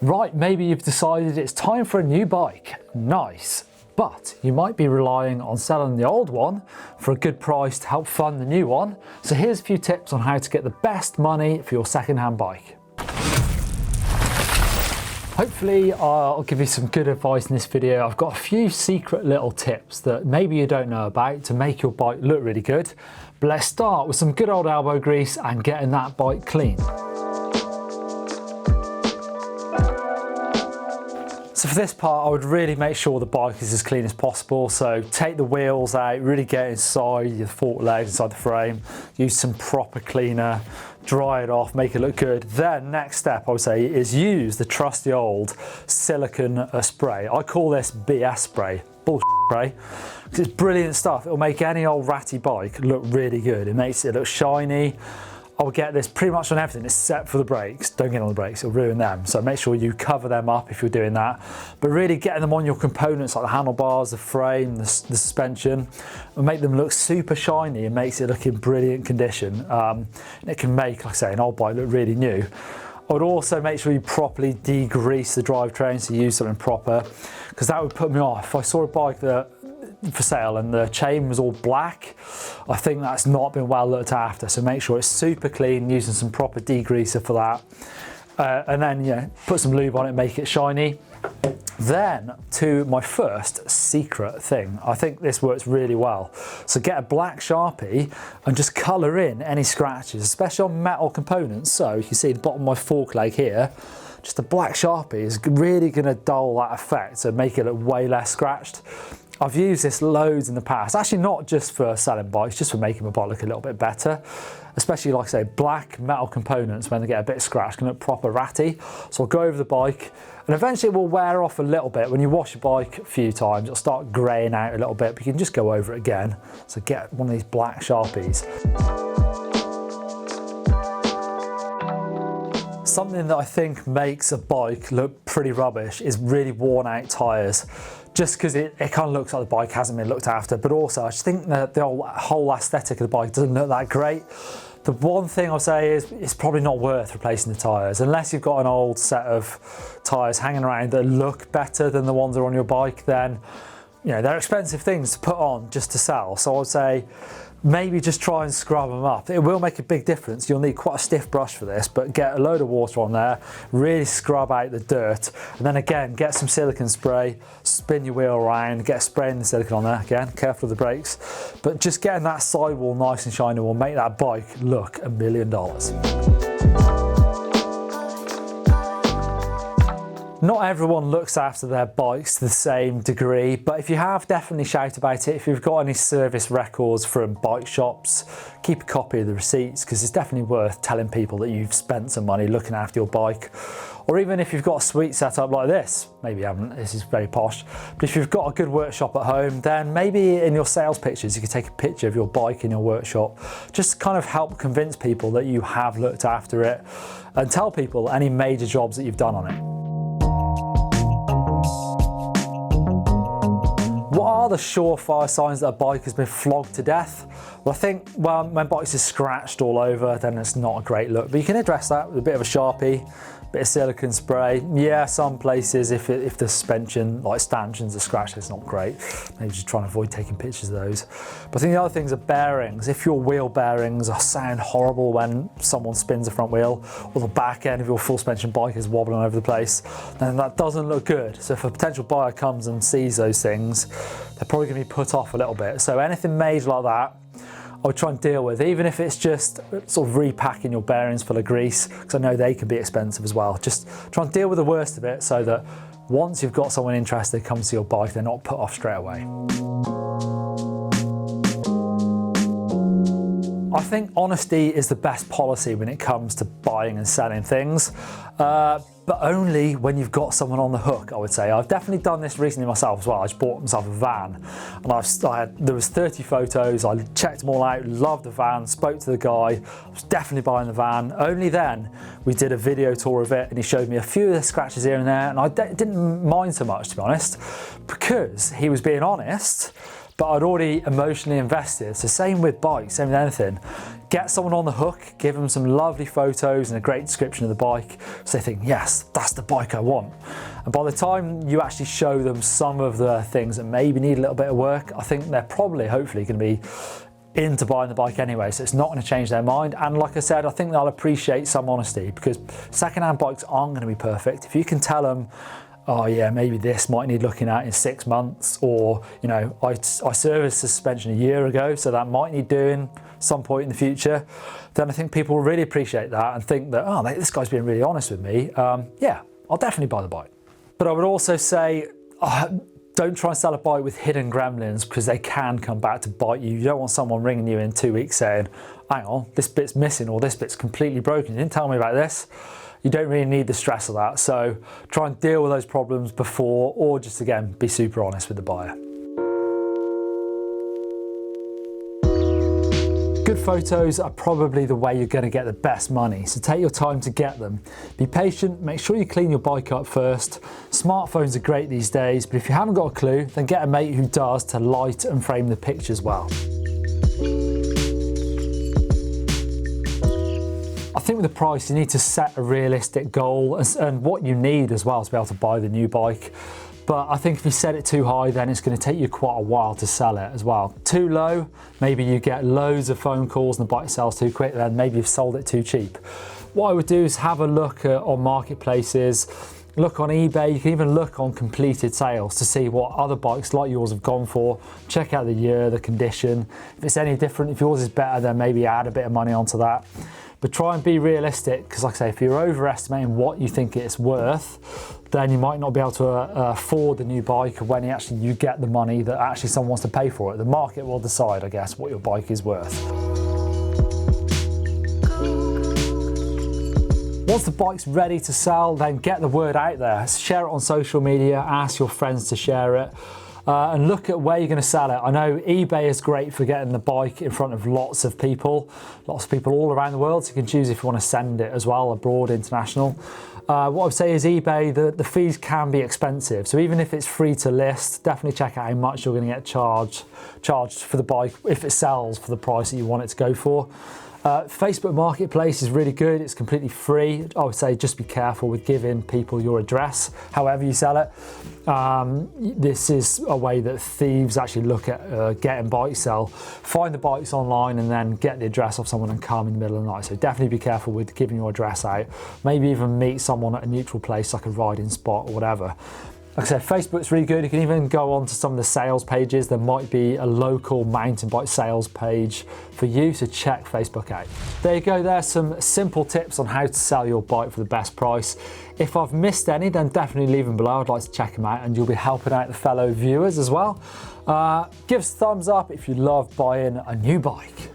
Right, maybe you've decided it's time for a new bike. Nice. But you might be relying on selling the old one for a good price to help fund the new one. So here's a few tips on how to get the best money for your second-hand bike. Hopefully I'll give you some good advice in this video. I've got a few secret little tips that maybe you don't know about to make your bike look really good. But let's start with some good old elbow grease and getting that bike clean. So for this part, I would really make sure the bike is as clean as possible. So take the wheels out, really get inside your fork legs, inside the frame, use some proper cleaner, dry it off, make it look good. Then next step I would say is use the trusty old silicone spray. I call this BS spray, bullshit spray, because it's brilliant stuff. It'll make any old ratty bike look really good. It makes it look shiny. I'll get this pretty much on everything except for the brakes. Don't get on the brakes, it'll ruin them. So make sure you cover them up if you're doing that. But really getting them on your components like the handlebars, the frame, the suspension, will make them look super shiny and makes it look in brilliant condition. And it can make, like I say, an old bike look really new. I would also make sure you properly degrease the drivetrain, so use something proper, because that would put me off. If I saw a bike that for sale and the chain was all black, I think that's not been well looked after. So make sure it's super clean, using some proper degreaser for that. And then put some lube on it, make it shiny. Then to my first secret thing. I think this works really well. So get a black Sharpie and just colour in any scratches, especially on metal components. So you can see the bottom of my fork leg here, just a black Sharpie is really going to dull that effect and make it look way less scratched. I've used this loads in the past, actually not just for selling bikes, just for making my bike look a little bit better. Especially, like I say, black metal components, when they get a bit scratched, can look proper ratty. So I'll go over the bike and eventually it will wear off a little bit. When you wash your bike a few times, it'll start greying out a little bit, but you can just go over it again. So get one of these black Sharpies. Something that I think makes a bike look pretty rubbish is really worn out tyres. Just because it kind of looks like the bike hasn't been looked after, but also I just think that the whole aesthetic of the bike doesn't look that great. The one thing I'll say is it's probably not worth replacing the tyres, unless you've got an old set of tyres hanging around that look better than the ones that are on your bike. Then they're expensive things to put on just to sell. So I would say maybe just try and scrub them up. It will make a big difference. You'll need quite a stiff brush for this, but get a load of water on there, really scrub out the dirt, and then again, get some silicone spray, spin your wheel around, get spraying the silicone on there. Again, careful of the brakes, but just getting that sidewall nice and shiny will make that bike look $1 million. Not everyone looks after their bikes to the same degree, but if you have, definitely shout about it. If you've got any service records from bike shops, keep a copy of the receipts, because it's definitely worth telling people that you've spent some money looking after your bike. Or even if you've got a sweet setup like this, maybe you haven't, this is very posh, but if you've got a good workshop at home, then maybe in your sales pictures you could take a picture of your bike in your workshop, just to kind of help convince people that you have looked after it, and tell people any major jobs that you've done on it. What are the surefire signs that a bike has been flogged to death? Well, I think when bikes are scratched all over, then it's not a great look. But you can address that with a bit of a Sharpie, bit of silicone spray. Yeah, some places, if the suspension, like stanchions, are scratched, it's not great. Maybe just try and avoid taking pictures of those. But I think the other things are bearings. If your wheel bearings sound horrible when someone spins the front wheel, or the back end of your full suspension bike is wobbling all over the place, then that doesn't look good. So if a potential buyer comes and sees those things, they're probably going to be put off a little bit. So anything major like that, I would try and deal with, even if it's just sort of repacking your bearings full of grease, because I know they can be expensive as well. Just try and deal with the worst of it, so that once you've got someone interested come to your bike, they're not put off straight away. I think honesty is the best policy when it comes to buying and selling things, but only when you've got someone on the hook, I would say. I've definitely done this recently myself as well. I just bought myself a van, and there was 30 photos, I checked them all out, loved the van, spoke to the guy, I was definitely buying the van. Only then we did a video tour of it, and he showed me a few of the scratches here and there, and I didn't mind so much, to be honest, because he was being honest. But I'd already emotionally invested. So same with bikes, same with anything. Get someone on the hook, give them some lovely photos and a great description of the bike, so they think, yes, that's the bike I want. And by the time you actually show them some of the things that maybe need a little bit of work, I think they're probably, hopefully, going to be into buying the bike anyway, so it's not going to change their mind. And like I said, I think they'll appreciate some honesty, because second-hand bikes aren't going to be perfect. If you can tell them, oh yeah, maybe this might need looking at in 6 months, or you know, I serviced suspension a year ago, so that might need doing some point in the future, then I think people will really appreciate that and think that, oh, this guy's being really honest with me. Yeah, I'll definitely buy the bike. But I would also say, don't try and sell a bike with hidden gremlins, because they can come back to bite you. You don't want someone ringing you in 2 weeks saying, hang on, this bit's missing, or this bit's completely broken. You didn't tell me about this. You don't really need the stress of that. So try and deal with those problems before, or just again, be super honest with the buyer. Good photos are probably the way you're going to get the best money, so take your time to get them. Be patient, make sure you clean your bike up first. Smartphones are great these days, but if you haven't got a clue, then get a mate who does to light and frame the pictures well. I think with the price, you need to set a realistic goal and what you need as well to be able to buy the new bike. But I think if you set it too high, then it's going to take you quite a while to sell it as well. Too low, maybe you get loads of phone calls and the bike sells too quick, then maybe you've sold it too cheap. What I would do is have a look on marketplaces, look on eBay, you can even look on completed sales to see what other bikes like yours have gone for. Check out the year, the condition. If it's any different, if yours is better, then maybe add a bit of money onto that. But try and be realistic, because like I say, if you're overestimating what you think it's worth, then you might not be able to afford the new bike when you get the money that actually someone wants to pay for it. The market will decide, I guess, what your bike is worth. Once the bike's ready to sell, then get the word out there. Share it on social media, ask your friends to share it. And look at where you're going to sell it. I know eBay is great for getting the bike in front of lots of people all around the world, so you can choose if you want to send it as well, abroad, international. What I would say is eBay, the fees can be expensive, so even if it's free to list, definitely check out how much you're going to get charged for the bike if it sells for the price that you want it to go for. Facebook Marketplace is really good, it's completely free. I would say just be careful with giving people your address, however you sell it. This is a way that thieves actually look at getting bikes sell. Find the bikes online and then get the address of someone and come in the middle of the night. So definitely be careful with giving your address out. Maybe even meet someone at a neutral place like a riding spot or whatever. Like I said, Facebook's really good. You can even go on to some of the sales pages. There might be a local mountain bike sales page for you, so check Facebook out. There you go, there's some simple tips on how to sell your bike for the best price. If I've missed any, then definitely leave them below. I'd like to check them out and you'll be helping out the fellow viewers as well. Give us a thumbs up if you love buying a new bike.